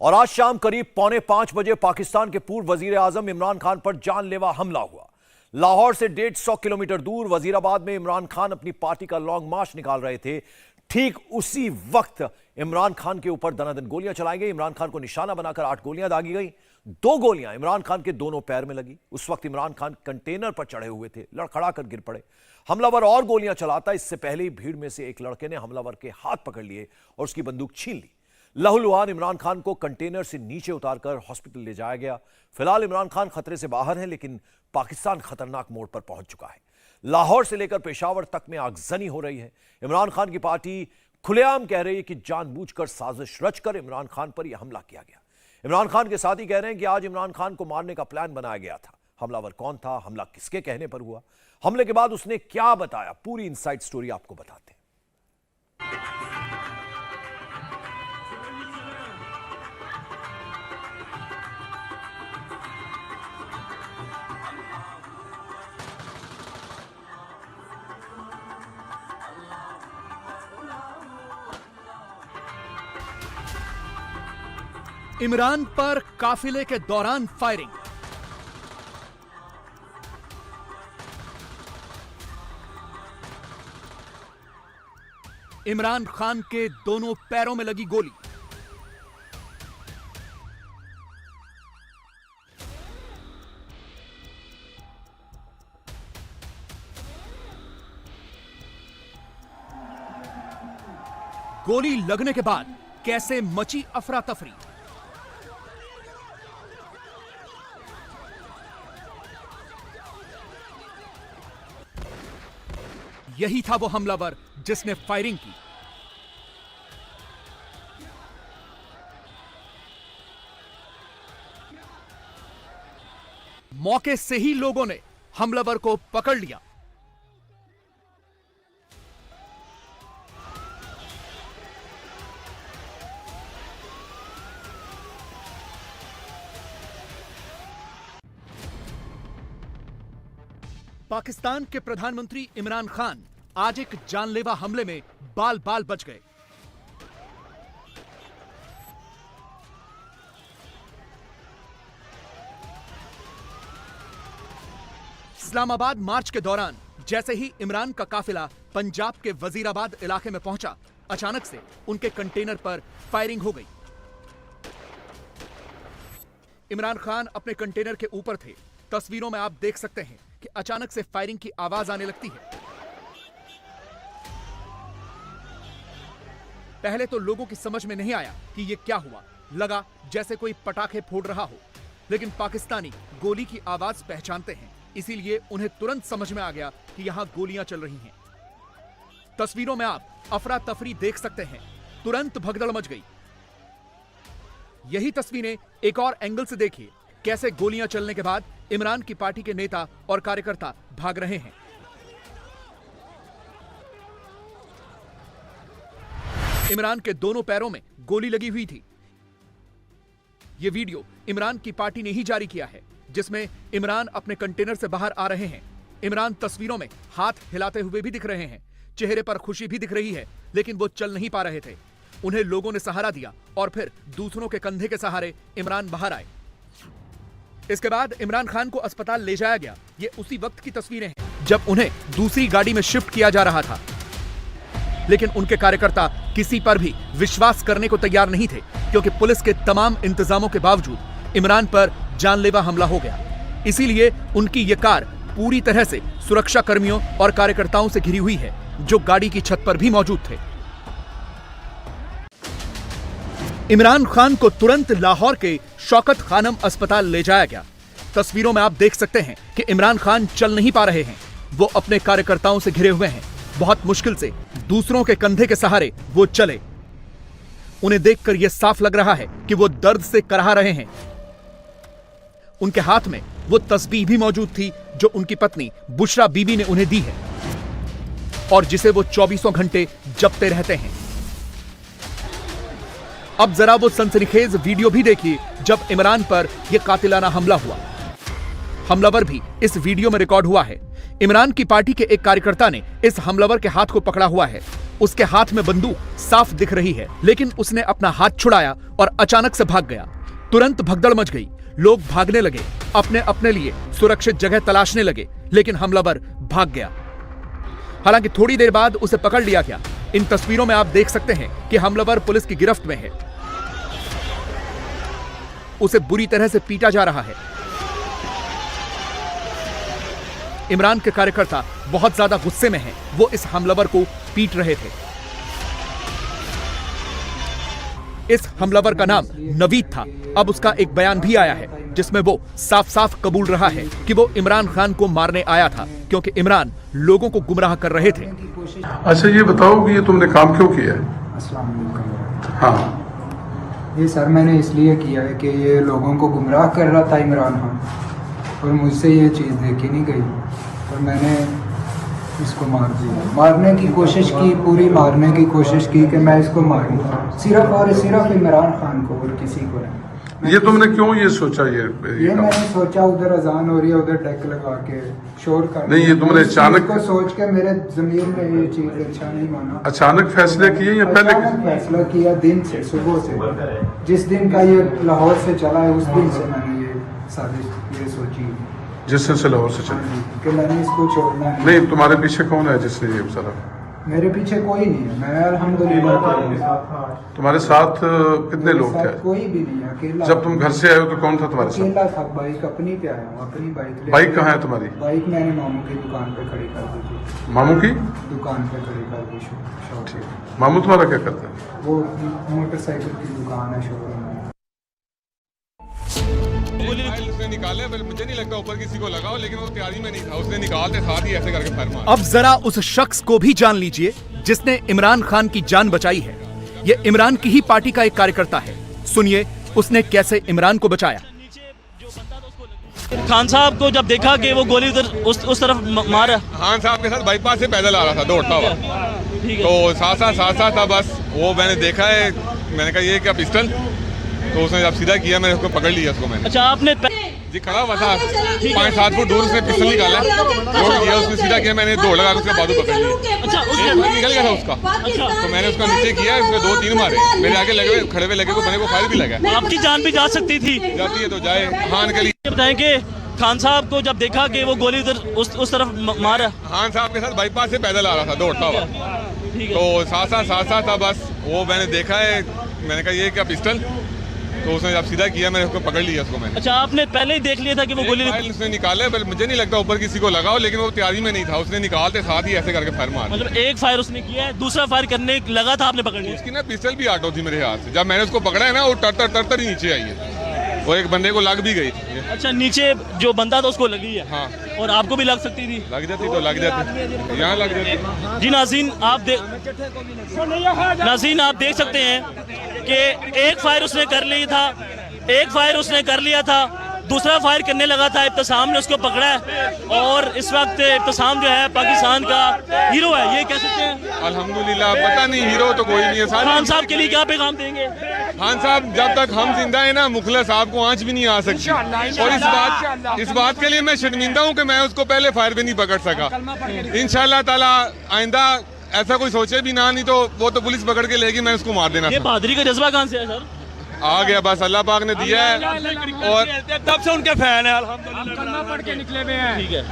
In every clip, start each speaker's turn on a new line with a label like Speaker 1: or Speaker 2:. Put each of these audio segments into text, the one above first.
Speaker 1: और आज शाम करीब 4:45 पाकिस्तान के पूर्व वजीर आजम इमरान खान पर जानलेवा हमला हुआ। लाहौर से 150 किलोमीटर दूर वजीराबाद में इमरान खान अपनी पार्टी का लॉन्ग मार्च निकाल रहे थे। ठीक उसी वक्त इमरान खान के ऊपर दनादन गोलियां चलाई गई। इमरान खान को निशाना बनाकर 8 गोलियां दागी गई। 2 गोलियां इमरान खान के दोनों पैर में लगी। उस वक्त इमरान खान कंटेनर पर चढ़े हुए थे, लड़खड़ा कर गिर पड़े। हमलावर और गोलियां चलाता इससे पहले ही भीड़ में से एक लड़के ने हमलावर के हाथ पकड़ लिए और उसकी बंदूक छीन ली। लहूलुहान इमरान खान को कंटेनर से नीचे उतारकर हॉस्पिटल ले जाया गया। फिलहाल इमरान खान खतरे से बाहर हैं, लेकिन पाकिस्तान खतरनाक मोड़ पर पहुंच चुका है। लाहौर से लेकर पेशावर तक में आगजनी हो रही है। इमरान खान की पार्टी खुलेआम कह रही है कि जानबूझकर साजिश रचकर इमरान खान पर यह हमला किया गया। इमरान खान के साथी कह रहे हैं कि आज इमरान खान को मारने का प्लान बनाया गया था। हमलावर कौन था, हमला किसके कहने पर हुआ, हमले के बाद उसने क्या बताया, पूरी इनसाइड स्टोरी आपको बताते हैं।
Speaker 2: इमरान पर काफिले के दौरान फायरिंग। इमरान खान के दोनों पैरों में लगी गोली। गोली लगने के बाद कैसे मची अफरा तफरी। यही था वो हमलावर जिसने फायरिंग की। मौके से ही लोगों ने हमलावर को पकड़ लिया। पाकिस्तान के प्रधानमंत्री इमरान खान आज एक जानलेवा हमले में बाल बाल बच गए। इस्लामाबाद मार्च के दौरान जैसे ही इमरान का काफिला पंजाब के वजीराबाद इलाके में पहुंचा, अचानक से उनके कंटेनर पर फायरिंग हो गई। इमरान खान अपने कंटेनर के ऊपर थे। तस्वीरों में आप देख सकते हैं कि अचानक से फायरिंग की आवाज आने लगती है। पहले तो लोगों की समझ में नहीं आया कि यह क्या हुआ, लगा जैसे कोई पटाखे फोड़ रहा हो, लेकिन पाकिस्तानी गोली की आवाज पहचानते हैं, इसीलिए उन्हें तुरंत समझ में आ गया कि यहां गोलियां चल रही हैं। तस्वीरों में आप अफरा तफरी देख सकते हैं। तुरंत भगदड़ मच गई। यही तस्वीरें एक और एंगल से देखिए, कैसे गोलियां चलने के बाद इमरान की पार्टी के नेता और कार्यकर्ता भाग रहे हैं। इमरान के दोनों पैरों में गोली लगी हुई थी। यह वीडियो इमरान की पार्टी ने ही जारी किया है, जिसमें इमरान अपने कंटेनर से बाहर आ रहे हैं। इमरान तस्वीरों में हाथ हिलाते हुए भी दिख रहे हैं, चेहरे पर खुशी भी दिख रही है, लेकिन वो चल नहीं पा रहे थे। उन्हें लोगों ने सहारा दिया और फिर दूसरों के कंधे के सहारे इमरान बाहर आए। इसके बाद इमरान खान को अस्पताल ले जाया गया। ये उसी वक्त की तस्वीरें हैं जब उन्हें दूसरी गाड़ी में शिफ्ट किया जा रहा था, लेकिन उनके कार्यकर्ता किसी पर भी विश्वास करने को तैयार नहीं थे, क्योंकि पुलिस के तमाम इंतजामों के बावजूद इमरान पर जानलेवा हमला हो गया। इसीलिए उनकी ये कार पूरी तरह से सुरक्षा कर्मियों और कार्यकर्ताओं से घिरी हुई है, जो गाड़ी की छत पर भी मौजूद थे। इमरान खान को तुरंत लाहौर के शौकत खानम अस्पताल ले जाया गया। तस्वीरों में आप देख सकते हैं कि इमरान खान चल नहीं पा रहे हैं। वो अपने कार्यकर्ताओं से घिरे हुए हैं। बहुत मुश्किल से दूसरों के कंधे के सहारे वो चले। उन्हें देखकर यह साफ लग रहा है कि वो दर्द से कराह रहे हैं। उनके हाथ में वो तस्बीह भी मौजूद थी, जो उनकी पत्नी बुशरा बीबी ने उन्हें दी है और जिसे वो 24 घंटे जपते रहते हैं। अब जरा वो सनसनीखेज वीडियो भी देखिए, जब इमरान पर यह कातिलाना हमला हुआ। हमलावर भी इस वीडियो में रिकॉर्ड हुआ है। इमरान की पार्टी के एक कार्यकर्ता ने इस हमलावर के हाथ को पकड़ा हुआ है। उसके हाथ में बंदूक साफ दिख रही है, लेकिन उसने अपना हाथ छुड़ाया और अचानक से भाग गया। तुरंत भगदड़ मच गई, लोग भागने लगे, अपने अपने लिए सुरक्षित जगह तलाशने लगे, लेकिन हमलावर भाग गया। हालांकि थोड़ी देर बाद उसे पकड़ लिया गया। इन तस्वीरों में आप देख सकते हैं कि हमलावर पुलिस की गिरफ्त में है। उसे बुरी तरह से पीटा जा रहा है। इमरान के कार्यकर्ता बहुत ज्यादा गुस्से में हैं। वो इस हमलावर को पीट रहे थे। इस हमलावर का नाम नवीद था। अब उसका एक बयान भी आया है जिसमें वो साफ साफ कबूल रहा है कि वो इमरान खान को मारने आया था, क्योंकि इमरान लोगों को गुमराह कर रहे थे।
Speaker 3: अच्छा, ये बताओ कि ये तुमने काम क्यों किया है?
Speaker 4: अस्सलाम वालेकुम।
Speaker 3: हाँ,
Speaker 4: ये सर मैंने इसलिए किया है कि ये लोगों को गुमराह कर रहा था इमरान खान, और मुझसे ये चीज़ देखी नहीं गई, और मैंने इसको मार दिया। मारने की कोशिश की, पूरी मारने की कोशिश की कि मैं इसको मारूं, सिर्फ और सिर्फ इमरान खान को और किसी को नहीं।
Speaker 3: ये तुमने क्यों ये सोचा? ये
Speaker 4: मैंने सोचा उधर अजान हो रही है, उधर डेक लगा के शोर कर,
Speaker 3: नहीं, ये तुमने अचानक
Speaker 4: को सोच के मेरे ज़मीर में ये चीज़ अच्छा नहीं माना।
Speaker 3: अचानक फैसले किए या पहले?
Speaker 4: अचानक फैसला किया, दिन से, सुबह से, जिस दिन का ये लाहौर से चला है उस दिन से मैंने ये साजिश ये सोची
Speaker 3: जिस दिन से लाहौर से चले?
Speaker 4: कि मैंने इसको छोड़ना
Speaker 3: नहीं, तुम्हारे पीछे कौन है जिसने ये सारा?
Speaker 4: मेरे पीछे कोई नहीं है, मैं अल्हम्दुलिल्लाह।
Speaker 3: तुम्हारे साथ कितने लोग थे?
Speaker 4: कोई भी नहीं है, अकेला।
Speaker 3: जब तुम घर से आए हो तो कौन था तुम्हारे साथ?
Speaker 4: अकेला था, बाइक अपनी पे आया हूँ, अपनी बाइक।
Speaker 3: बाइक कहाँ है तुम्हारी?
Speaker 4: बाइक मैंने मामू की दुकान पे खड़ी कर दी थी।
Speaker 3: मामू की
Speaker 4: दुकान पे खड़ी कर दी, शॉप पे।
Speaker 3: मामू तुम्हारा क्या करता है?
Speaker 4: वो मोटरसाइकिल की दुकान है, शोरूम है।
Speaker 5: उसने निकाले, मुझे नहीं लगता ऊपर किसी को लगाओ, लेकिन वो तैयारी में नहीं था। उसने निकालते साथ ही ऐसे करके फायर मारा।
Speaker 2: अब जरा उस शख्स को भी जान लीजिए जिसने इमरान खान की जान बचाई है। ये इमरान की ही पार्टी का एक कार्यकर्ता है। सुनिए उसने कैसे इमरान को बचाया।
Speaker 6: खान साहब को जब देखा कि वो गोली उधर उस तरफ मारा,
Speaker 5: खान साहब के साथ बाईपास से पैदल आ रहा था दौड़ता हुआ, तो साथ था। बस वो मैंने देखा है, मैंने कहा ये क्या पिस्टल, तो उसने जब सीधा किया मैंने उसको पकड़ लिया उसको मैंने।
Speaker 6: अच्छा, आपने
Speaker 5: जी खड़ा हुआ था 5-7 फुट दूर से पिस्टल निकाला, दौड़ किया, उसने सीधा किया, मैंने दौड़ लगा उसके बाजू पकड़ लिया।
Speaker 6: अच्छा,
Speaker 5: उसके निकल गया था उसका।
Speaker 6: अच्छा,
Speaker 5: तो मैंने उसका नीचे किया, उसने 2-3 मारे, मेरे आगे लगे हुए खड़े हुए लगे को, मैंने को फायर भी लगा।
Speaker 6: आपकी जान भी जा सकती थी।
Speaker 5: जाती है तो जाए। खान के लिए
Speaker 6: ये बताएं कि खान साहब को जब देखा कि वो गोली उधर उस तरफ मारा,
Speaker 5: खान साहब के साथ बाईपास से पैदल आ रहा था दौड़ता हुआ, तो साथ था। बस वो मैंने देखा है, मैंने कहा ये क्या पिस्टल, तो उसने जब सीधा किया मैंने उसको पकड़ लिया उसको मैंने।
Speaker 6: अच्छा, आपने पहले ही देख लिया था कि वो गोली
Speaker 5: उसने निकाले, मुझे नहीं लगता ऊपर किसी को लगाओ, लेकिन वो तैयारी में नहीं था। उसने निकालते साथ ही ऐसे करके फायर मारा।
Speaker 6: मतलब एक फायर उसने किया है, दूसरा फायर करने लगा था, आपने पकड़ लिया।
Speaker 5: उसकी ना पिस्टल भी आटो थी मेरे हाथ से। जब मैंने उसको पकड़ा है ना, वो तर ही नीचे आई है, और एक बंदे को लग भी गई थी।
Speaker 6: अच्छा, नीचे जो बंदा था उसको लगी है।
Speaker 5: हाँ,
Speaker 6: और आपको भी लग सकती थी।
Speaker 5: लग जाती तो लग जाती, यहाँ लग जाती।
Speaker 6: जी नाज़रीन, आप देख सकते हैं कि एक फायर उसने कर लिया था, दूसरा फायर करने लगा था। इब्तिसाम ने उसको पकड़ा है, और इस वक्त इब्तिसाम जो है पाकिस्तान का हीरो है, ये कह सकते हैं।
Speaker 5: अल्हम्दुलिल्लाह, पता नहीं हीरो तो कोई नहीं है।
Speaker 6: खान साहब के लिए क्या पैगाम देंगे?
Speaker 5: खान साहब जब तक हम जिंदा है ना, मुखलिस साहब को आंच भी नहीं आ सकती, और इस बात के लिए मैं शर्मिंदा हूँ कि मैं उसको पहले फायर भी नहीं पकड़ सका। इंशाअल्लाह ताला आइंदा ऐसा कोई सोचे भी ना, नहीं तो वो तो पुलिस पकड़ के लेगी, मैं उसको मार देना।
Speaker 6: ये बहादुरी का जज्बा कहाँ से है सर?
Speaker 5: आ गया, बस अल्लाह पाक ने दिया है, और
Speaker 6: तब से उनके फैन है। अल्हम्दुलिल्लाह पढ़ के निकले हुए हैं। ठीक है।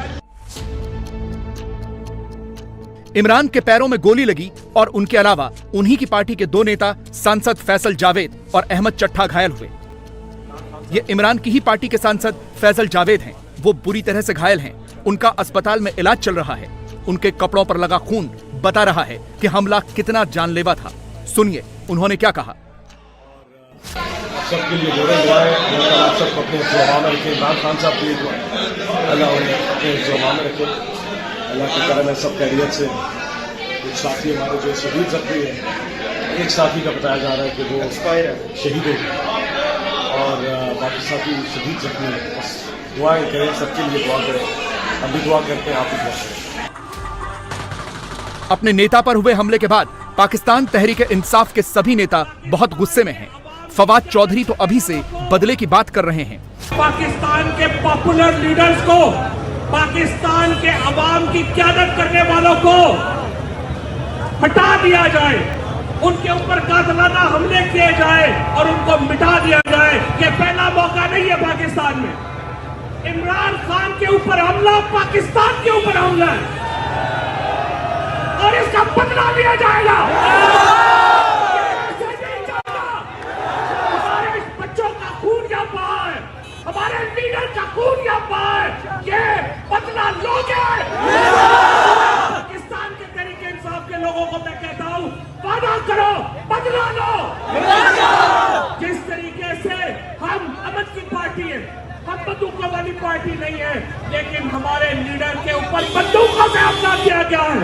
Speaker 2: इमरान के पैरों में गोली लगी, और उनके अलावा उन्हीं की पार्टी के 2 नेता सांसद फैसल जावेद और अहमद चट्ठा घायल हुए। ये इमरान की ही पार्टी के सांसद फैसल जावेद हैं। वो बुरी तरह से घायल हैं। उनका अस्पताल में इलाज चल रहा है। उनके कपड़ों पर लगा खून बता रहा है कि हमला कितना जानलेवा था। सुनिए उन्होंने क्या कहा।
Speaker 7: सबके लिए दुआएं, आप सबको अपने जुबान में रखें। इमरान खान साहब के लिए दुआएं, अल्लाह उन्हें अपने जुबान में रखे। अल्लाह की करम है, सब खैरियत से। एक साथी हमारे जो शहीद जख्मी है, एक साथी का बताया जा रहा है कि वो शहीद हो गए, और बाकी साथी शहीद जख्मी है। बस दुआएं करें, सबके लिए दुआ करें। हम भी दुआ करते हैं, आप भी दुआ करें।
Speaker 2: अपने नेता पर हुए हमले के बाद पाकिस्तान तहरीक इंसाफ के सभी नेता बहुत गुस्से में हैं। फवाद चौधरी तो अभी से बदले की बात कर रहे हैं।
Speaker 8: पाकिस्तान के पॉपुलर लीडर्स को, पाकिस्तान के अवाम की क़यादत करने वालों को हटा दिया जाए, उनके ऊपर कातलाना हमले किए जाए और उनको मिटा दिया जाए। ये पहला मौका नहीं है पाकिस्तान में। इमरान खान के ऊपर हमला पाकिस्तान के ऊपर हमला है और इसका बदला लिया जाएगा। ऐसे नहीं चलता। हमारे बच्चों का खून यहाँ बहा है, हमारे लीडर का खून यहाँ बहा है। ये बदला लोगे। पाकिस्तान के तरीके इंसाफ के लोगों को मैं कहता हूँ, वादा करो, बदला लो। जिस तरीके से हम अमन की पार्टी है, हम बंदूकों वाली पार्टी नहीं है, लेकिन हमारे लीडर के ऊपर बंदूकों से हमला किया गया है।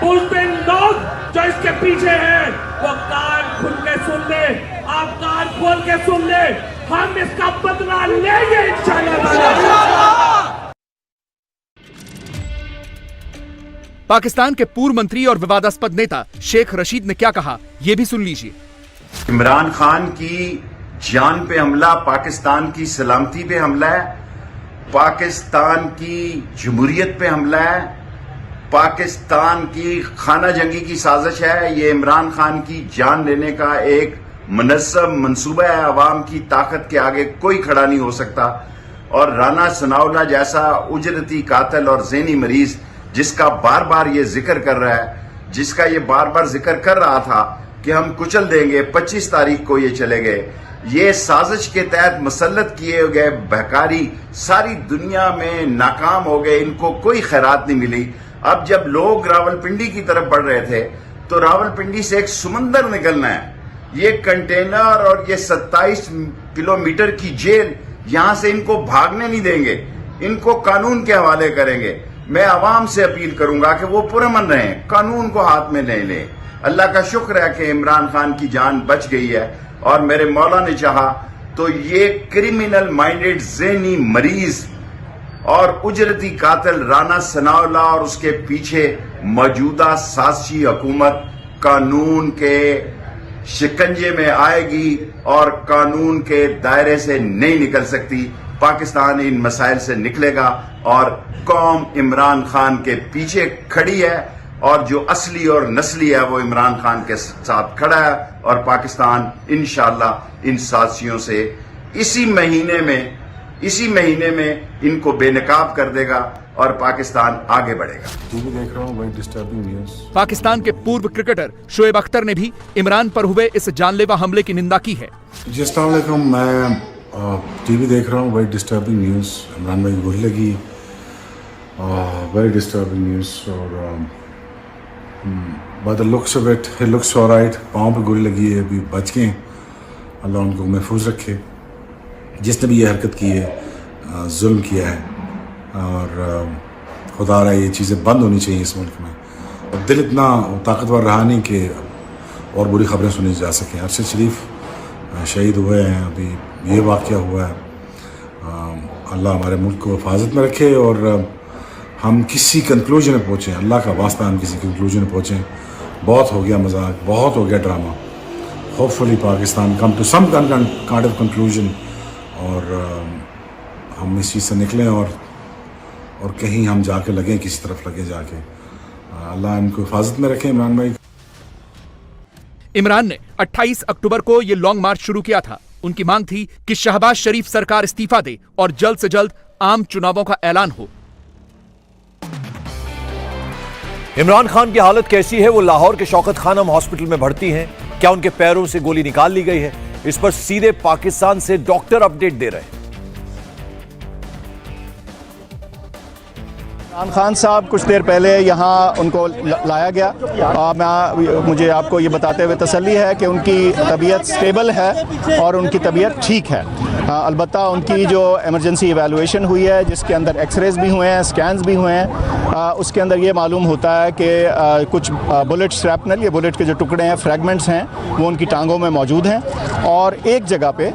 Speaker 8: उस दिन लोग जो इसके पीछे हैं वो कान खुल के सुन ले, आप कान खोल के सुन ले, हम इसका बदला लेंगे इंशाअल्लाह।
Speaker 2: पाकिस्तान के पूर्व मंत्री और विवादास्पद नेता शेख रशीद ने क्या कहा, यह भी सुन लीजिए।
Speaker 9: इमरान खान की जान पे हमला, पाकिस्तान की सलामती पे हमला है, पाकिस्तान की जमहूरियत पे हमला है, पाकिस्तान की खाना जंगी की साजिश है। ये इमरान खान की जान लेने का एक मुनज़्ज़म मंसूबा है। अवाम की ताकत के आगे कोई खड़ा नहीं हो सकता। और राना सनाउल्लाह जैसा उजरती कातिल और ज़हनी मरीज जिसका बार बार ये जिक्र कर रहा है, जिसका ये बार बार जिक्र कर रहा था कि हम कुचल देंगे, 25 तारीख को ये चले गए। ये साजिश के तहत मुसल्लत किए गए बहकारी सारी दुनिया में नाकाम हो गए, इनको कोई खैरात नहीं मिली। अब जब लोग रावलपिंडी की तरफ बढ़ रहे थे तो रावलपिंडी से एक समंदर निकलना है। ये कंटेनर और ये 27 किलोमीटर की जेल, यहां से इनको भागने नहीं देंगे, इनको कानून के हवाले करेंगे। मैं आवाम से अपील करूंगा कि वो पुरअमन रहें, कानून को हाथ में नहीं लें। अल्लाह का शुक्र है कि इमरान खान की जान बच गई है और मेरे मौला ने चाहा तो ये क्रिमिनल माइंडेड ज़हनी मरीज और उजरती कातिल राना सनाउल्लाह और उसके पीछे मौजूदा साजिशी हुकूमत कानून के शिकंजे में आएगी और कानून के दायरे से नहीं निकल सकती। पाकिस्तान इन मसाइल से निकलेगा और कौम इमरान खान के पीछे खड़ी है और जो असली और नस्ली है वो इमरान खान के साथ खड़ा है। और पाकिस्तान इंशाअल्लाह इन साजिशों से इसी महीने में इनको बेनकाब कर देगा और पाकिस्तान आगे बढ़ेगा।
Speaker 3: टीवी देख रहा हूँ, बड़ी डिस्टर्बिंग न्यूज़।
Speaker 2: पाकिस्तान के पूर्व क्रिकेटर शोएब अख्तर ने भी इमरान पर हुए इस जानलेवा हमले की निंदा की है।
Speaker 3: जी अस्सलाम वालेकुम, मैं टीवी देख रहा हूँ, बड़ी डिस्टर्बिंग न्यूज़। इमरान भाई की गोली लगी, वेरी डिस्टर्बिंग न्यूज़। और by the looks of it looks alright. पाँव पे गोली लगी है, अभी बच गए, अल्लाह उनको महफूज रखे। जिसने भी ये हरकत की है जुल्म किया है और खुदा रहा ये चीज़ें बंद होनी चाहिए इस मुल्क में। और दिल इतना ताकतवर रहा नहीं कि और बुरी खबरें सुनी जा सकें। अरशद शरीफ शहीद हुए हैं, अभी ये वाक़या हुआ है। अल्लाह हमारे मुल्क को हिफाजत में रखे और हम किसी कंक्लूजन में पहुँचें, अल्लाह का वास्ता हम किसी कंक्लूजन में पहुँचें। बहुत हो गया मजाक, बहुत हो गया drama. Hopefully Pakistan come to some kind of conclusion और हम इस चीज़ से निकलें और कहीं हम जाके लगें, किसी तरफ लगे जाके। अल्लाह इनको हिफाजत में रखें। इमरान भाई,
Speaker 2: इमरान ने 28 अक्टूबर को ये लॉन्ग मार्च शुरू किया था। उनकी मांग थी कि शहबाज शरीफ सरकार इस्तीफा दे और जल्द से जल्द आम चुनावों का ऐलान हो।
Speaker 1: इमरान खान की हालत कैसी है? वो लाहौर के शौकत खानम हॉस्पिटल में भर्ती हैं। क्या उनके पैरों से गोली निकाल ली गई है? इस पर सीधे पाकिस्तान से डॉक्टर अपडेट दे रहे हैं।
Speaker 10: इमरान खान साहब कुछ देर पहले यहाँ उनको लाया गया। मुझे आपको ये बताते हुए तसल्ली है कि उनकी तबीयत स्टेबल है और उनकी तबीयत ठीक है। अलबत्ता उनकी जो इमरजेंसी इवैल्यूएशन हुई है, जिसके अंदर एक्सरेज भी हुए हैं, स्कैन्स भी हुए हैं, उसके अंदर ये मालूम होता है कि कुछ बुलेट श्रैपनल, ये बुलेट के जो टुकड़े हैं, फ्रैगमेंट्स हैं, वो उनकी टांगों में मौजूद हैं। और एक जगह पे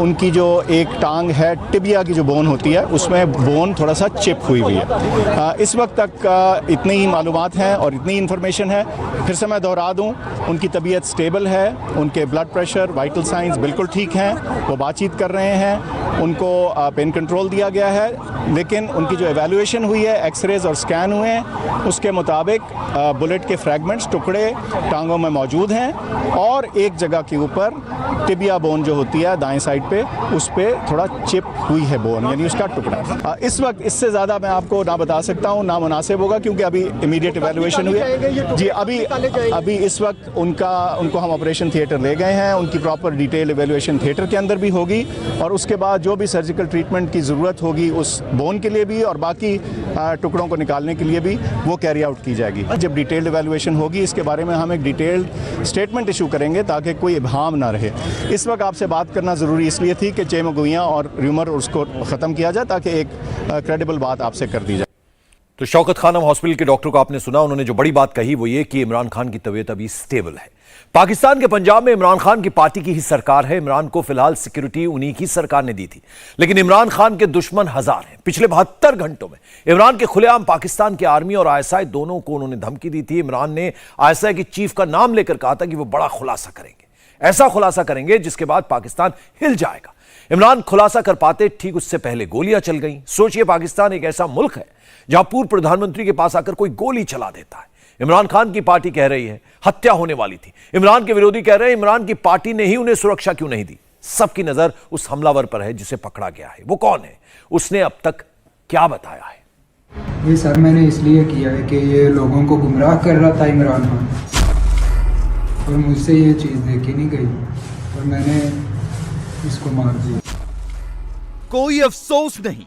Speaker 10: उनकी जो एक टांग है, टिबिया की जो बोन होती है, उसमें बोन थोड़ा सा चिप हुई है। इस वक्त तक इतनी ही मालूमात हैं और इतनी इन्फॉर्मेशन है। फिर से मैं दोहरा दूं, उनकी तबीयत स्टेबल है, उनके ब्लड प्रेशर, वाइटल साइंस बिल्कुल ठीक हैं, वो बातचीत कर रहे हैं, उनको पेन कंट्रोल दिया गया है। लेकिन उनकी जो एवैल्यूएशन हुई है, एक्सरेज और स्कैन हुए हैं, उसके मुताबिक बुलेट के फ्रैगमेंट्स, टुकड़े टांगों में मौजूद हैं और एक जगह के ऊपर टिबिया बोन जो होती है दाएं साइड पे, उस पे थोड़ा चिप हुई है बोन, यानी उसका टुकड़ा। इस वक्त इससे ज़्यादा मैं आपको ना बता सकता हूँ, ना मुनासिब होगा, क्योंकि अभी इमीडिएट एवैल्यूएशन हुई है जी। अभी इस वक्त उनको हम ऑपरेशन थिएटर ले गए हैं, उनकी प्रॉपर डिटेल एवैल्यूएशन थिएटर के अंदर भी होगी और उसके बाद जो भी सर्जिकल ट्रीटमेंट की ज़रूरत होगी उस बोन के लिए भी और बाकी टुकड़ों को निकालने के लिए भी वो कैरी आउट की जाएगी। जब डिटेल्ड एवैल्यूएशन होगी इसके बारे में हम एक डिटेल्ड स्टेटमेंट इशू करेंगे ताकि कोई इब्हाम ना रहे। इस वक्त आपसे बात करना ज़रूरी इसलिए थी कि चेमगोइयाँ और र्यूमर उसको ख़त्म किया जाए ताकि एक क्रेडिबल बात आपसे कर दी जाए।
Speaker 1: तो शौकत खानम हॉस्पिटल के डॉक्टर को आपने सुना, उन्होंने जो बड़ी बात कही वो ये कि इमरान खान की तबीयत अभी स्टेबल है। पाकिस्तान के पंजाब में इमरान खान की पार्टी की ही सरकार है। इमरान को फिलहाल सिक्योरिटी उन्हीं की सरकार ने दी थी, लेकिन इमरान खान के दुश्मन हजार हैं। पिछले 72 घंटों में इमरान के खुलेआम पाकिस्तान की आर्मी और आईएसआई दोनों को उन्होंने धमकी दी थी। इमरान ने आईएसआई की चीफ का नाम लेकर कहा था कि वो बड़ा खुलासा करेंगे, ऐसा खुलासा करेंगे जिसके बाद पाकिस्तान हिल जाएगा। इमरान खुलासा कर पाते ठीक उससे पहले गोलियां चल गई। सोचिए, पाकिस्तान एक ऐसा मुल्क है जहां पूर्व प्रधानमंत्री के पास आकर कोई गोली चला देता है। इमरान खान की पार्टी कह रही है हत्या होने वाली थी। इमरान के विरोधी कह रहे हैं इमरान की पार्टी ने ही उन्हें सुरक्षा क्यों नहीं दी। सबकी नजर उस हमलावर पर है जिसे पकड़ा गया है। वो कौन है, उसने अब तक क्या बताया है?
Speaker 4: ये सर मैंने इसलिए किया है कि ये लोगों को गुमराह कर रहा था इमरान खान, और मुझसे ये चीज़ देखी नहीं गई और मैंने इसको मार दिया।
Speaker 11: कोई अफसोस नहीं,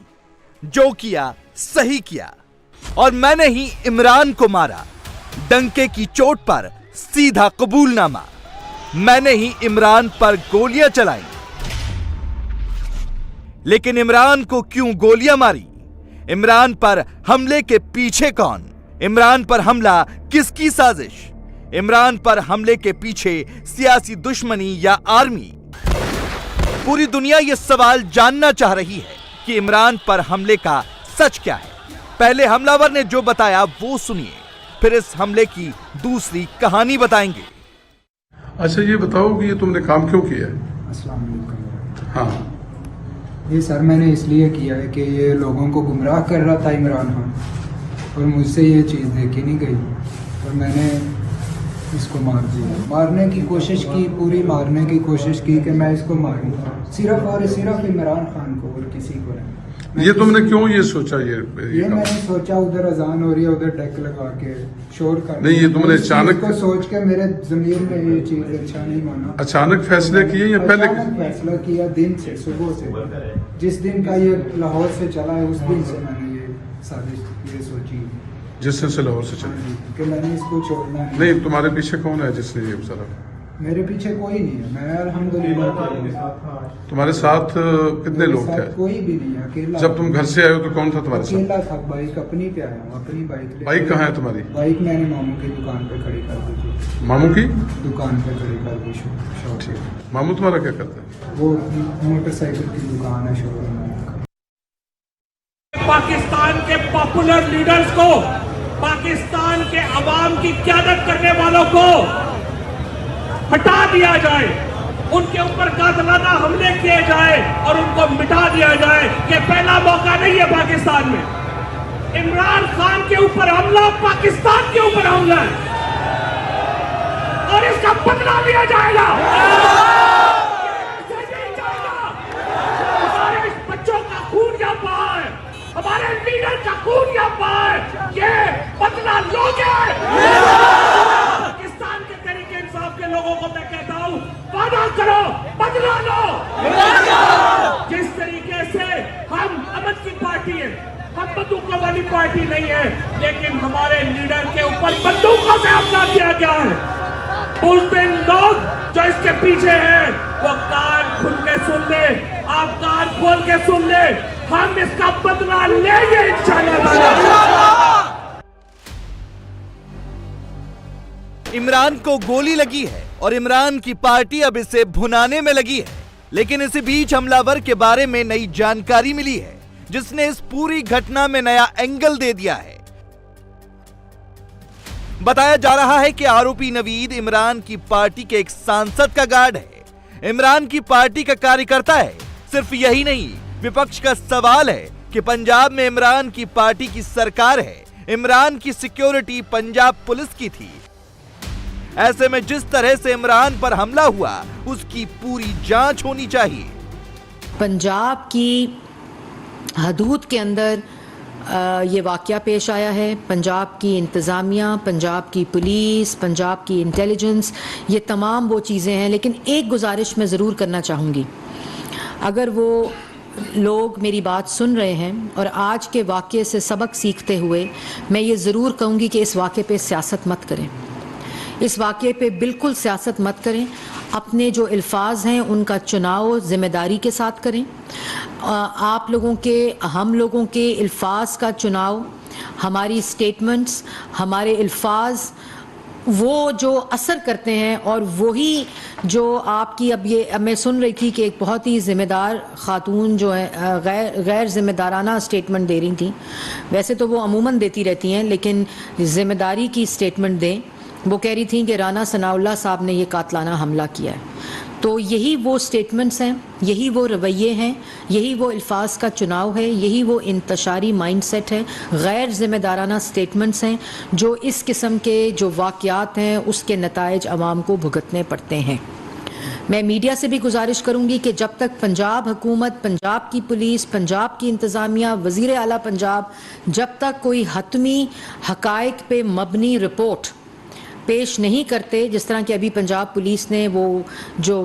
Speaker 11: जो किया सही किया और मैंने ही इमरान को मारा। डंके की चोट पर सीधा कबूलनामा, मैंने ही इमरान पर गोलियां चलाई। लेकिन इमरान को क्यों गोलियां मारी? इमरान पर हमले के पीछे कौन? इमरान पर हमला किसकी साजिश? इमरान पर हमले के पीछे सियासी दुश्मनी या आर्मी? पूरी दुनिया यह सवाल जानना चाह रही है कि इमरान पर हमले का सच क्या है। पहले हमलावर ने जो बताया वो सुनिए, फिर इस हमले की दूसरी कहानी बताएंगे।
Speaker 3: अच्छा ये बताओ कि ये तुमने काम क्यों किया है?
Speaker 4: अस्सलाम वालेकुम।
Speaker 3: हाँ,
Speaker 4: ये सर मैंने इसलिए किया है कि ये लोगों को गुमराह कर रहा था इमरान खान, और मुझसे ये चीज़ देखी नहीं गई और मैंने इसको मार दिया। मारने की कोशिश की, पूरी मारने की कोशिश की कि मैं इसको मारूं, सिर्फ और सिर्फ इमरान खान को और किसी को नहीं।
Speaker 3: ये तुमने क्यों ये सोचा? ये
Speaker 4: मैंने सोचा उधर अजान हो रही है, उधर डेक लगा के शोर कर
Speaker 3: नहीं, ये तुमने अचानक
Speaker 4: को सोच के मेरे जमीर में ये चीज अच्छा नहीं माना।
Speaker 3: अचानक फैसले किए या पहले?
Speaker 4: फैसला किया दिन से, सुबह से, जिस दिन का ये लाहौर से चला है उस दिन से मैंने ये साजिश ये सोची,
Speaker 3: जिस दिन से लाहौर से चला
Speaker 4: कि मैंने इसको छोड़ना
Speaker 3: नहीं। तुम्हारे पीछे कौन है जिसने ये सारा?
Speaker 4: मेरे पीछे कोई नहीं है, मैं अल्हम्दुलिल्लाह।
Speaker 3: तुम्हारे साथ कितने लोग थे?
Speaker 4: कोई भी नहीं है, अकेला।
Speaker 3: जब तुम घर से आए हो तो कौन था तुम्हारे साथ?
Speaker 4: अकेला था, बाइक अपनी पे आया हूँ, अपनी बाइक।
Speaker 3: बाइक कहाँ है तुम्हारी?
Speaker 4: बाइक मैंने मामू की दुकान पे खड़ी कर दी थी।
Speaker 3: मामू की
Speaker 4: दुकान पे खड़ी कर दी शॉप।
Speaker 3: ठीक। मामू तुम्हारा क्या करता है?
Speaker 4: वो मोटरसाइकिल की दुकान है, शोरूम में।
Speaker 8: पाकिस्तान के पॉपुलर लीडर्स को, पाकिस्तान के अवाम की क़यादत करने वालों को हटा दिया जाए, उनके ऊपर कातिलाना हमले किए जाए और उनको मिटा दिया जाए। ये पहला मौका नहीं है पाकिस्तान में। इमरान खान के ऊपर हमला पाकिस्तान के ऊपर हमला है और इसका बदला लिया जाएगा। हमारे बच्चों का खून यहाँ पर है, हमारे लीडर का खून यहाँ पर, ये बदला लोगे। पाकिस्तान के तरीके इंसाफ के लोगों को मैं कहता हूँ, वादा करो, बदला लो। जिस तरीके से हम अमन की पार्टी है, हम बंदूकों वाली पार्टी नहीं है, लेकिन हमारे लीडर के ऊपर बंदूकों से हमला किया गया है। उस दिन लोग जो इसके पीछे हैं वो कान खुल के सुन ले, आप कान खोल के सुन ले, हम इसका बदला लेंगे इंशाअल्लाह।
Speaker 11: इमरान को गोली लगी है और इमरान की पार्टी अब इसे भुनाने में लगी है। लेकिन इसी बीच हमलावर के बारे में नई जानकारी मिली है जिसने इस पूरी घटना में नया एंगल दे दिया है। बताया जा रहा है कि आरोपी नवीद इमरान की पार्टी के एक सांसद का गार्ड है, इमरान की पार्टी का कार्यकर्ता है। सिर्फ यही नहीं, विपक्ष का सवाल है कि पंजाब में इमरान की पार्टी की सरकार है, इमरान की सिक्योरिटी पंजाब पुलिस की थी। ऐसे में जिस तरह से इमरान पर हमला हुआ उसकी पूरी जांच होनी चाहिए।
Speaker 12: पंजाब की हदूद के अंदर ये वाक़या पेश आया है। पंजाब की इंतज़ामिया, पंजाब की पुलिस, पंजाब की इंटेलिजेंस, ये तमाम वो चीज़ें हैं। लेकिन एक गुजारिश मैं ज़रूर करना चाहूँगी, अगर वो लोग मेरी बात सुन रहे हैं और आज के वाक़ये से सबक सीखते हुए, मैं ये ज़रूर कहूँगी कि इस वाक़ये पे सियासत मत करें। इस वाक़ये पे बिल्कुल सियासत मत करें। अपने जो अल्फाज हैं उनका चुनाव ज़िम्मेदारी के साथ करें। आप लोगों के, हम लोगों के अल्फाज का चुनाव, हमारी स्टेटमेंट्स, हमारे अल्फाज वो जो असर करते हैं, और वही जो आपकी अब मैं सुन रही थी कि एक बहुत ही ज़िम्मेदार खातून जो है गैर ज़िम्मेदाराना स्टेटमेंट दे रही थी। वैसे तो वो अमूमन देती रहती हैं, लेकिन ज़िम्मेदारी की स्टेटमेंट दें। वो कह रही थी कि राना सनाउल्लाह साहब ने ये कातलाना हमला किया है। तो यही वो स्टेटमेंट्स हैं, यही वो रवैये हैं, यही वो अल्फाज का चुनाव है, यही वो इंतशारी माइंडसेट है, गैर ज़िम्मेदाराना स्टेटमेंट्स हैं जो इस किस्म के जो वाक़यात हैं उसके नताइज अवाम को भुगतने पड़ते हैं। मैं मीडिया से भी गुजारिश करूंगी कि जब तक पंजाब हुकूमत, पंजाब की पुलिस, पंजाब की इंतज़ामिया, वज़ीर आला पंजाब जब तक कोई हतमी हक़ाइक़ पे मबनी रिपोर्ट पेश नहीं करते, जिस तरह कि अभी पंजाब पुलिस ने वो जो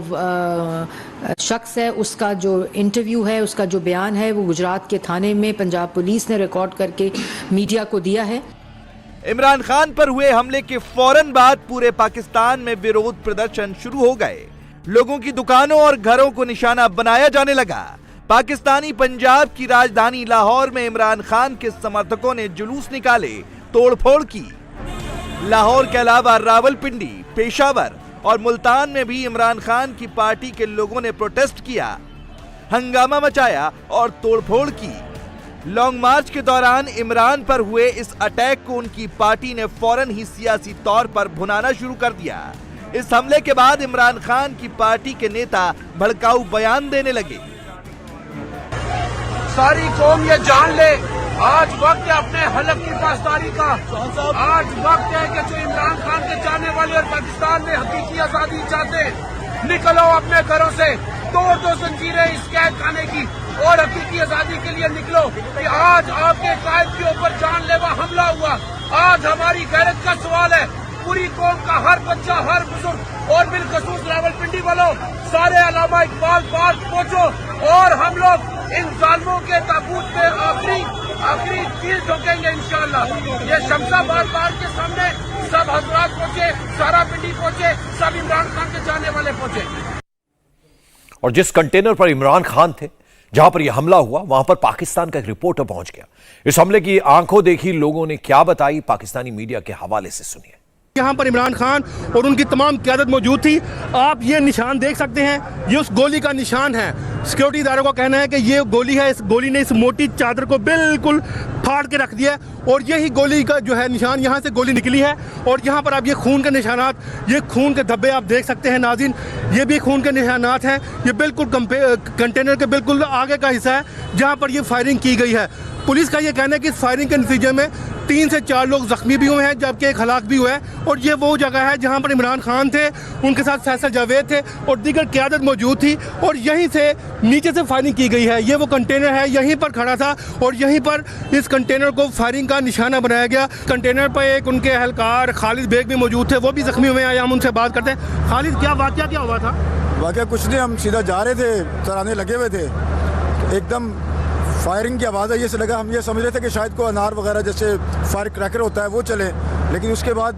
Speaker 12: शख्स है उसका जो इंटरव्यू है, उसका जो बयान है, वो गुजरात के थाने में पंजाब पुलिस ने रिकॉर्ड करके मीडिया को दिया है।
Speaker 11: इमरान खान पर हुए हमले के फौरन बाद पूरे पाकिस्तान में विरोध प्रदर्शन शुरू हो गए। लोगों की दुकानों और घरों को निशाना बनाया जाने लगा। पाकिस्तानी पंजाब की राजधानी लाहौर में इमरान खान के समर्थकों ने जुलूस निकाले, तोड़फोड़ की। लाहौर के अलावा रावलपिंडी, पेशावर और मुल्तान में भी इमरान खान की पार्टी के लोगों ने प्रोटेस्ट किया, हंगामा मचाया और तोड़फोड़ की। लॉन्ग मार्च के दौरान इमरान पर हुए इस अटैक को उनकी पार्टी ने फौरन ही सियासी तौर पर भुनाना शुरू कर दिया। इस हमले के बाद इमरान खान की पार्टी के नेता भड़काऊ बयान देने लगे।
Speaker 8: सारी कौम ये जान ले, आज वक्त है अपने हलफ की पासदारी का। आज वक्त है कि जो इमरान खान के चाहने वाले और पाकिस्तान में हकीकी आजादी चाहते, निकलो अपने घरों से, तोड़ दो जंजीरें इस कैद खाने की और हकीकी आजादी के लिए निकलो। कि आज आपके कायद के ऊपर जानलेवा हमला हुआ। आज हमारी गैरत का सवाल है। पूरी कौम का हर बच्चा, हर बुजुर्ग और बिलखसूस रावलपिंडी वालों, सारे अलामा इकबाल पार्क पहुंचो और हम लोग इन जालिमों के ताबूत पे आखिरी तीर ठोकेंगे इंशाअल्लाह। ये शमशाबाद पार्क के सामने सब हजरात पहुंचे, सारा पिंडी पहुंचे, सब इमरान खान के चाहने वाले पहुंचे।
Speaker 1: और जिस कंटेनर पर इमरान खान थे, जहां पर यह हमला हुआ, वहां पर पाकिस्तान का एक रिपोर्टर पहुंच गया। इस हमले की आंखों देखी लोगों ने क्या बताई, पाकिस्तानी मीडिया के हवाले से सुनिए।
Speaker 13: यहाँ पर इमरान खान और उनकी तमाम क़यादत मौजूद थी। आप ये निशान देख सकते हैं, ये उस गोली का निशान है। सिक्योरिटी इदारों का कहना है कि ये गोली है, इस गोली ने इस मोटी चादर को बिल्कुल फाड़ के रख दिया और यही गोली का जो है निशान, यहाँ से गोली निकली है। और यहाँ पर आप ये खून के निशानात, ये खून के धब्बे आप देख सकते हैं नाज़रीन, ये भी खून के निशानात हैं। ये बिल्कुल कंटेनर के बिल्कुल आगे का हिस्सा है जहाँ पर ये फायरिंग की गई है। पुलिस का ये कहना है कि इस फायरिंग के नतीजे में 3 से 4 लोग जख्मी भी हुए हैं, जबकि एक हलाक भी हुआ है। और ये वो जगह है जहां पर इमरान खान थे, उनके साथ फैसल जावेद थे और दीगर क़यादत मौजूद थी। और यहीं से नीचे से फायरिंग की गई है। ये वो कंटेनर है, यहीं पर खड़ा था और यहीं पर इस कंटेनर को फायरिंग का निशाना बनाया गया। कंटेनर पर एक उनके एहलकार खालिद बेग भी मौजूद थे, वो भी जख्मी हुए हैं। हम उनसे बात करते हैं। खालिद, क्या वाक़या क्या हुआ था?
Speaker 14: वाक़या कुछ नहीं, हम सीधा जा रहे थे, तराने लगे हुए थे, एकदम फायरिंग की आवाज़ आई। ये से लगा, हम ये समझ रहे थे कि शायद कोई अनार वगैरह जैसे फायर क्रैकर होता है वो चले, लेकिन उसके बाद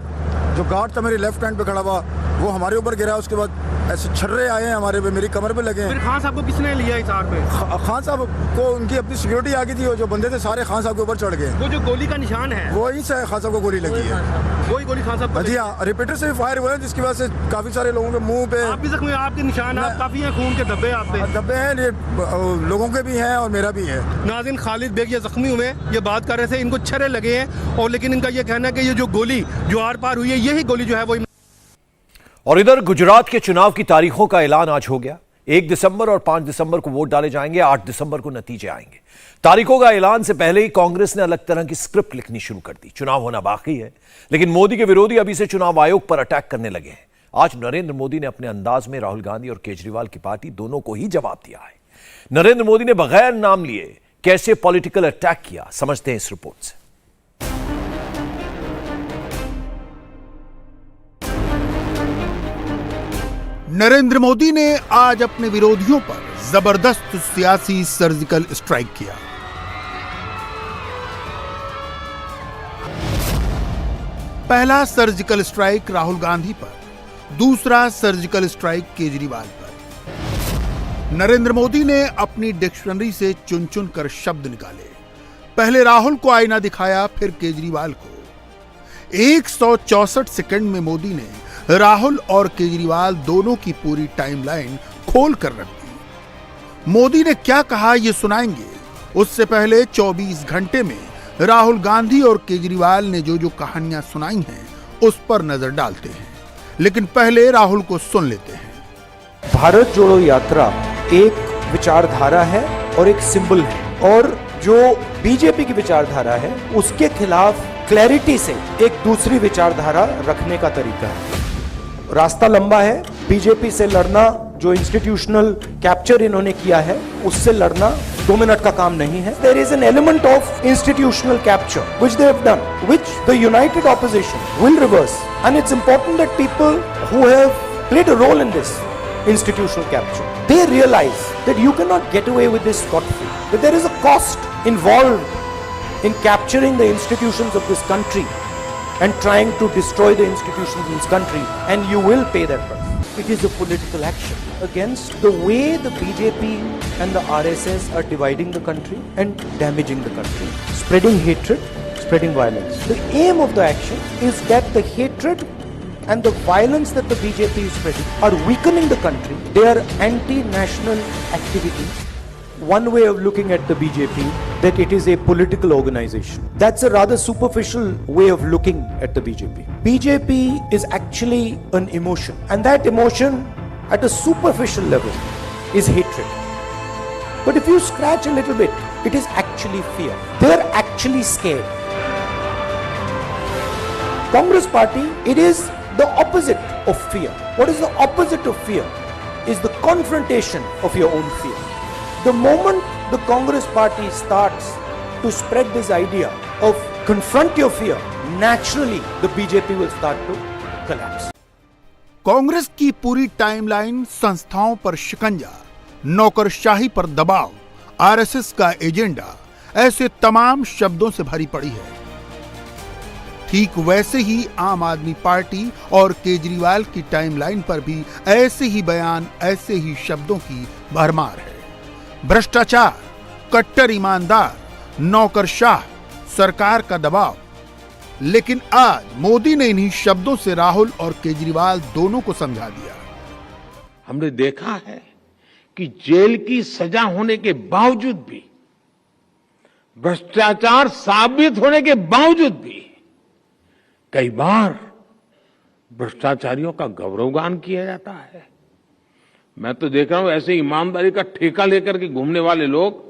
Speaker 14: जो गार्ड था मेरे लेफ्ट हैंड पे खड़ा हुआ वो हमारे ऊपर गिरा। उसके बाद ऐसे छर्रे आए हैं हमारे पे, मेरी कमर पे लगे हैं।
Speaker 13: फिर खान साहब को किसने लिया हिसार पे?
Speaker 14: खान साहब को उनकी अपनी सिक्योरिटी आ गई थी, जो बंदे थे सारे खान साहब के ऊपर चढ़ गए।
Speaker 13: वो जो गोली का निशान है
Speaker 14: वही से खान साहब को गोली लगी है,
Speaker 13: वही गोली खान साहब को।
Speaker 14: जी हाँ, रिपीटर से भी फायर हुए हैं, जिसकी वजह से काफी सारे लोगों के मुंह पे।
Speaker 13: आप भी जख्मी, आपके निशान आप काफी हैं, खून के धब्बे आप पे।
Speaker 14: धब्बे हैं, ये लोगों के भी हैं और मेरा भी है।
Speaker 13: नाज़रीन, खालिद बेग ये जख्मी हुए, ये बात कर रहे थे, इनको छर्रे लगे हैं, और लेकिन इनका ये कहना है कि ये जो गोली जो आर पार हुई है, यही गोली जो है वो।
Speaker 1: और इधर गुजरात के चुनाव की तारीखों का ऐलान आज हो गया। 1 दिसंबर और 5 दिसंबर को वोट डाले जाएंगे, 8 दिसंबर को नतीजे आएंगे। तारीखों का ऐलान से पहले ही कांग्रेस ने अलग तरह की स्क्रिप्ट लिखनी शुरू कर दी। चुनाव होना बाकी है, लेकिन मोदी के विरोधी अभी से चुनाव आयोग पर अटैक करने लगे हैं। आज नरेंद्र मोदी ने अपने अंदाज में राहुल गांधी और केजरीवाल की पार्टी दोनों को ही जवाब दिया है। नरेंद्र मोदी ने बगैर नाम लिए कैसे पॉलिटिकल अटैक किया, समझते हैं इस रिपोर्ट से।
Speaker 15: नरेंद्र मोदी ने आज अपने विरोधियों पर जबरदस्त सियासी सर्जिकल स्ट्राइक किया। पहला सर्जिकल स्ट्राइक राहुल गांधी पर, दूसरा सर्जिकल स्ट्राइक केजरीवाल पर। नरेंद्र मोदी ने अपनी डिक्शनरी से चुन चुन कर शब्द निकाले। पहले राहुल को आईना दिखाया, फिर केजरीवाल को। 164 सेकंड में मोदी ने राहुल और केजरीवाल दोनों की पूरी टाइमलाइन खोल कर रख दी। मोदी ने क्या कहा ये सुनाएंगे, उससे पहले 24 घंटे में राहुल गांधी और केजरीवाल ने जो जो कहानियां सुनाई हैं उस पर नजर डालते हैं। लेकिन पहले राहुल को सुन लेते हैं।
Speaker 16: भारत जोड़ो यात्रा एक विचारधारा है और एक सिंबल है, और जो बीजेपी की विचारधारा है उसके खिलाफ क्लैरिटी से एक दूसरी विचारधारा रखने का तरीका है। रास्ता लंबा है, बीजेपी से लड़ना, जो इंस्टीट्यूशनल कैप्चर इन्होंने किया है उससे लड़ना 2 मिनट का काम नहीं है। There is an element of institutional capture which they have done, which the united opposition will reverse, and it's important that people who have played a role in this institutional capture, they realize that you cannot get away with this scot-free, that there is a cost involved in capturing the institutions of this country and trying to destroy the institutions in this country, and you will pay that price. It is a political action against the way the BJP and the RSS are dividing the country and damaging the country, spreading hatred, spreading violence. The aim of the action is that the hatred and the violence that the BJP is spreading are weakening the country. They are anti-national activities. One way of looking at the BJP, that it is a political organization. That's a rather superficial way of looking at the BJP. BJP is actually an emotion, and that emotion at a superficial level is hatred. But if you scratch a little bit, it is actually fear. They're actually scared. Congress party, it is the opposite of fear. What is the opposite of fear? Is the confrontation of your own fear. The moment the Congress party starts to spread this idea of confront your fear, naturally the BJP will start to collapse.
Speaker 15: Congress की पूरी timeline संस्थाओं पर शिकंजा, नौकरशाही पर दबाव, RSS का agenda, ऐसे तमाम शब्दों से भरी पड़ी है। ठीक वैसे ही आम आदमी पार्टी और केजरीवाल की टाइमलाइन पर भी ऐसे ही बयान, ऐसे ही शब्दों की भरमार है। भ्रष्टाचार, कट्टर ईमानदार, नौकरशाह, सरकार का दबाव। लेकिन आज मोदी ने इन्हीं शब्दों से राहुल और केजरीवाल दोनों को समझा दिया।
Speaker 17: हमने देखा है कि जेल की सजा होने के बावजूद भी, भ्रष्टाचार साबित होने के बावजूद भी कई बार भ्रष्टाचारियों का गौरवगान किया जाता है। मैं तो देख रहा हूं ऐसे ईमानदारी का ठेका लेकर के घूमने वाले लोग,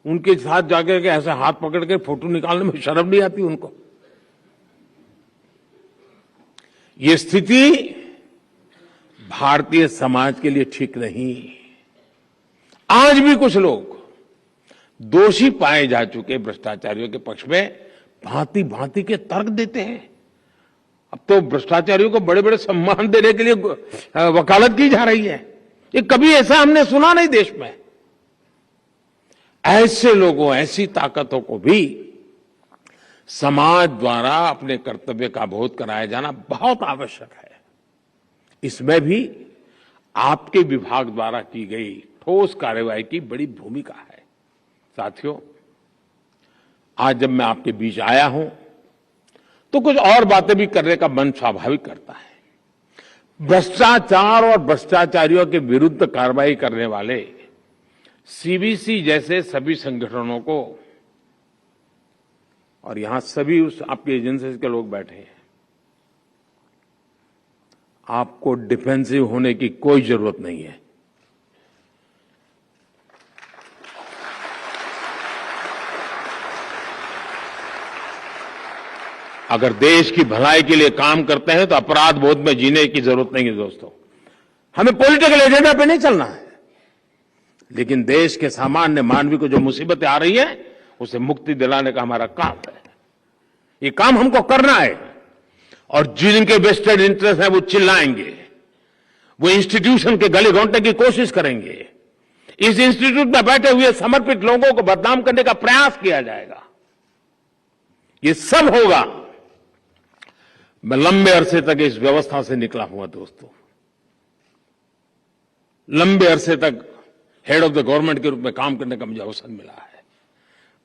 Speaker 17: उनके साथ जाकर के ऐसे हाथ पकड़ के फोटो निकालने में शर्म नहीं आती उनको। ये स्थिति भारतीय समाज के लिए ठीक नहीं। आज भी कुछ लोग दोषी पाए जा चुके भ्रष्टाचारियों के पक्ष में भांति भांति के तर्क देते हैं। अब तो भ्रष्टाचारियों को बड़े बड़े सम्मान देने के लिए वकालत की जा रही है। ये कभी ऐसा हमने सुना नहीं देश में। ऐसे लोगों, ऐसी ताकतों को भी समाज द्वारा अपने कर्तव्य का बोध कराया जाना बहुत आवश्यक है। इसमें भी आपके विभाग द्वारा की गई ठोस कार्रवाई की बड़ी भूमिका है। साथियों, आज जब मैं आपके बीच आया हूं तो कुछ और बातें भी करने का मन स्वाभाविक करता है। भ्रष्टाचार और भ्रष्टाचारियों के विरुद्ध कार्रवाई करने वाले सीवीसी जैसे सभी संगठनों को, और यहां सभी उस आपके एजेंसी के लोग बैठे हैं, आपको डिफेंसिव होने की कोई जरूरत नहीं है। अगर देश की भलाई के लिए काम करते हैं तो अपराध बोध में जीने की जरूरत नहीं है दोस्तों। हमें पॉलिटिकल एजेंडा पे नहीं चलना है, लेकिन देश के सामान्य मानवी को जो मुसीबतें आ रही हैं उसे मुक्ति दिलाने का हमारा काम है। ये काम हमको करना है, और जिनके वेस्टेड इंटरेस्ट है वो चिल्लाएंगे, वो इंस्टीट्यूशन के गले घोंटने की कोशिश करेंगे, इस इंस्टीट्यूट में बैठे हुए समर्पित लोगों को बदनाम करने का प्रयास किया जाएगा। ये सब होगा। मैं लंबे अरसे तक इस व्यवस्था से निकला हुआ दोस्तों। लंबे अरसे तक हेड ऑफ द गवर्नमेंट के रूप में काम करने का मुझे अवसर मिला है।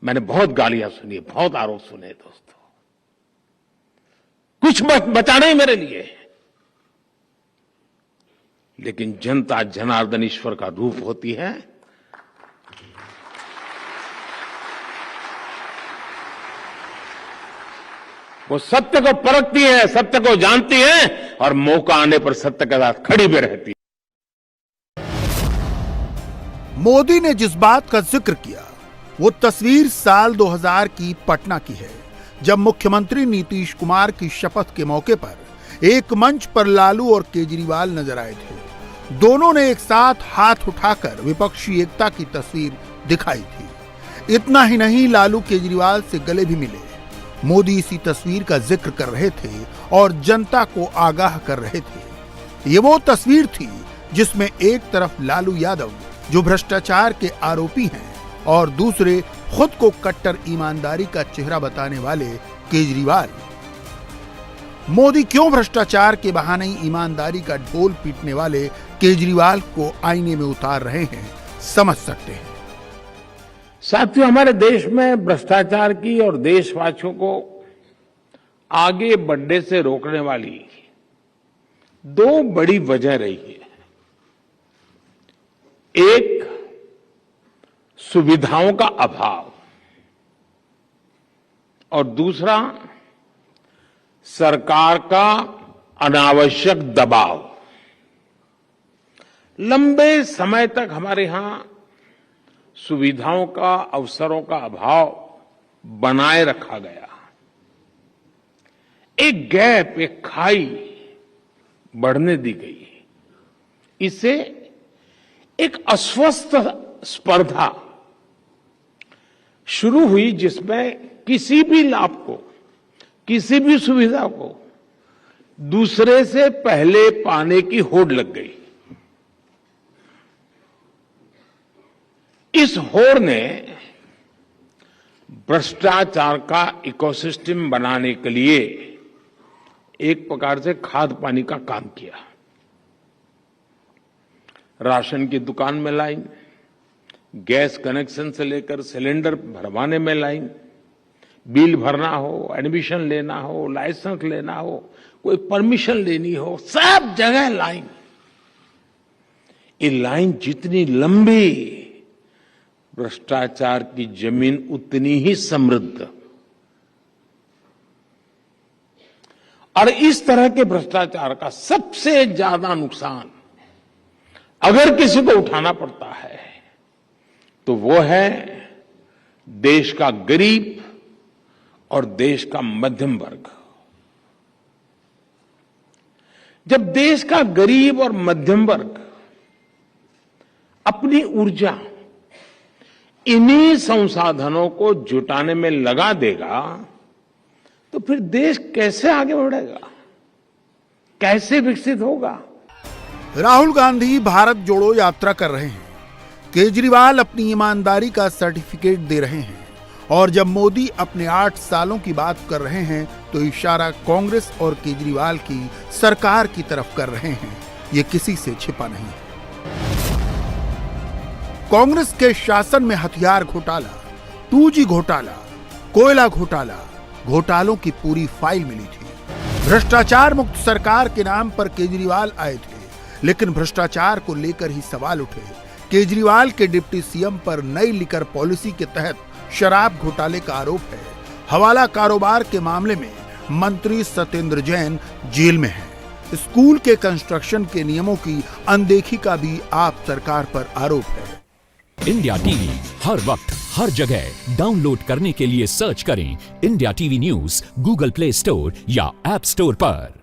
Speaker 17: मैंने बहुत गालियां सुनी, बहुत आरोप सुने दोस्तों, कुछ बचा नहीं मेरे लिए, लेकिन जनता जनार्दन ईश्वर का रूप होती है। वो सत्य को परखती है, सत्य को जानती है, और मौका आने पर सत्य के साथ खड़ी भी रहती है।
Speaker 15: मोदी ने जिस बात का जिक्र किया वो तस्वीर साल 2000 की पटना की है, जब मुख्यमंत्री नीतीश कुमार की शपथ के मौके पर एक मंच पर लालू और केजरीवाल नजर आए थे। दोनों ने एक साथ हाथ उठाकर विपक्षी एकता की तस्वीर दिखाई थी। इतना ही नहीं, लालू केजरीवाल से गले भी मिले। मोदी इसी तस्वीर का जिक्र कर रहे थे और जनता को आगाह कर रहे थे। ये वो तस्वीर थी जिसमें एक तरफ लालू यादव जो भ्रष्टाचार के आरोपी हैं और दूसरे खुद को कट्टर ईमानदारी का चेहरा बताने वाले केजरीवाल। मोदी क्यों भ्रष्टाचार के बहाने ईमानदारी का ढोल पीटने वाले केजरीवाल को आईने में उतार रहे हैं, समझ सकते हैं।
Speaker 17: साथियों, हमारे देश में भ्रष्टाचार की और देशवासियों को आगे बढ़ने से रोकने वाली दो बड़ी वजह रही है। एक, सुविधाओं का अभाव, और दूसरा, सरकार का अनावश्यक दबाव। लंबे समय तक हमारे यहां सुविधाओं का, अवसरों का अभाव बनाए रखा गया। एक गैप, एक खाई बढ़ने दी गई। इससे एक अस्वस्थ स्पर्धा शुरू हुई, जिसमें किसी भी लाभ को, किसी भी सुविधा को दूसरे से पहले पाने की होड़ लग गई। इस होड़ ने भ्रष्टाचार का इकोसिस्टम बनाने के लिए एक प्रकार से खाद पानी का काम किया। राशन की दुकान में लाइन, गैस कनेक्शन से लेकर सिलेंडर भरवाने में लाइन, बिल भरना हो, एडमिशन लेना हो, लाइसेंस लेना हो, कोई परमिशन लेनी हो, सब जगह लाइन। ये लाइन जितनी लंबी, भ्रष्टाचार की जमीन उतनी ही समृद्ध। और इस तरह के भ्रष्टाचार का सबसे ज्यादा नुकसान अगर किसी को उठाना पड़ता है तो वो है देश का गरीब और देश का मध्यम वर्ग। जब देश का गरीब और मध्यम वर्ग अपनी ऊर्जा इन्हीं संसाधनों को जुटाने में लगा देगा तो फिर देश कैसे आगे बढ़ेगा, कैसे विकसित होगा।
Speaker 15: राहुल गांधी भारत जोड़ो यात्रा कर रहे हैं, केजरीवाल अपनी ईमानदारी का सर्टिफिकेट दे रहे हैं, और जब मोदी अपने 8 सालों की बात कर रहे हैं तो इशारा कांग्रेस और केजरीवाल की सरकार की तरफ कर रहे हैं। ये किसी से छिपा नहीं है। कांग्रेस के शासन में हथियार घोटाला, 2G घोटाला, कोयला घोटाला, घोटालों की पूरी फाइल मिली थी। भ्रष्टाचार मुक्त सरकार के नाम पर केजरीवाल आए थे, लेकिन भ्रष्टाचार को लेकर ही सवाल उठे। केजरीवाल के डिप्टी सीएम पर नई लिकर पॉलिसी के तहत शराब घोटाले का आरोप है। हवाला कारोबार के मामले में मंत्री सत्येंद्र जैन जेल में हैं। स्कूल के कंस्ट्रक्शन के नियमों की अनदेखी का भी आप सरकार पर आरोप है।
Speaker 18: इंडिया टीवी हर वक्त हर जगह डाउनलोड करने के लिए सर्च करें India TV news Google play store या ऐप स्टोर पर।